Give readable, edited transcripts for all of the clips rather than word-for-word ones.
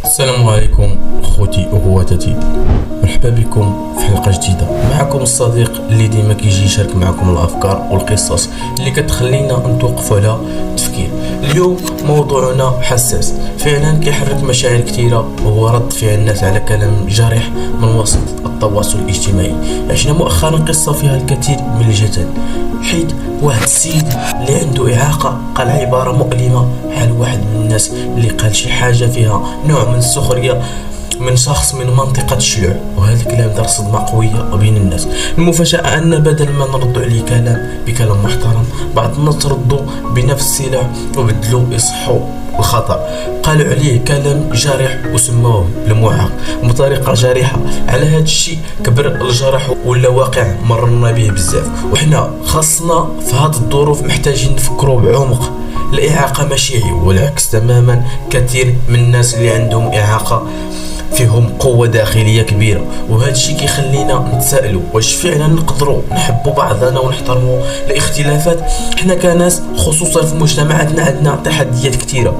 السلام عليكم اخوتي واخواتاتي، مرحبا بكم في حلقه جديده. معكم الصديق اللي ديما كيجي يشارك معكم الافكار والقصص اللي كتخلينا نتوقفوا على التفكير. اليوم موضوعنا حساس فعلا كيحرك مشاعر كثيره، وهو رد فعل الناس على كلام جارح من وسط التواصل الاجتماعي. عشنا مؤخرا قصه فيها الكثير من الجدل، حيث واحد السيد اللي عنده إعاقة قال عبارة مؤلمة على واحد من الناس اللي قال شي حاجة فيها نوع من السخرية من شخص من منطقة الشلوع، وهذا الكلام دار صدمة قوية بين الناس. المفاجأة أن بدل ما نردوا عليه بكلام محترم، بعض الناس ردوا بنفس السلاح وبدلوا يصحوا الخطأ، قالوا عليه كلام جارح وسموه بالمعاق بطريقة جارحة. على هذا الشيء كبر الجرح ولا واقع مرنا به بزاف، وحنا خاصنا في هذه الظروف محتاجين نفكروا بعمق. الإعاقة ماشي عيب، والعكس تماما. كثير من الناس اللي عندهم إعاقة فيهم قوة داخلية كبيرة، وهذا الشيء كيخلينا نتسائلوا واش فعلا نقدروا نحبوا بعضنا ونحترموا الاختلافات. حنا كناس خصوصا في مجتمعاتنا عندنا تحديات كثيرة،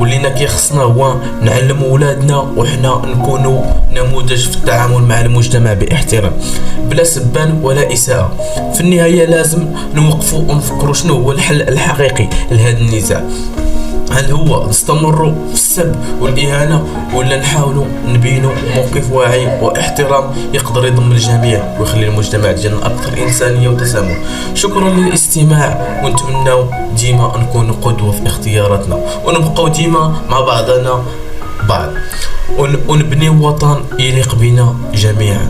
واللي كيخصنا هو نعلموا ولادنا وحنا نكونوا نموذج في التعامل مع المجتمع باحترام بلا سبان ولا إساءة. في النهاية لازم نوقفوا ونفكروا شنو هو الحل الحقيقي لهذا النزاع. هل هو نستمروا في السب والإهانة، ولا نحاولوا نبينوا موقف واعي واحترام يقدر يضم الجميع ويخلي المجتمع ديالنا أكثر إنسانية وتسامح؟ شكرا للاستماع، ونتمنى ديما نكونوا قدوة في اختياراتنا، ونبقوا ديما مع بعض ونبني وطن يليق بنا جميعا.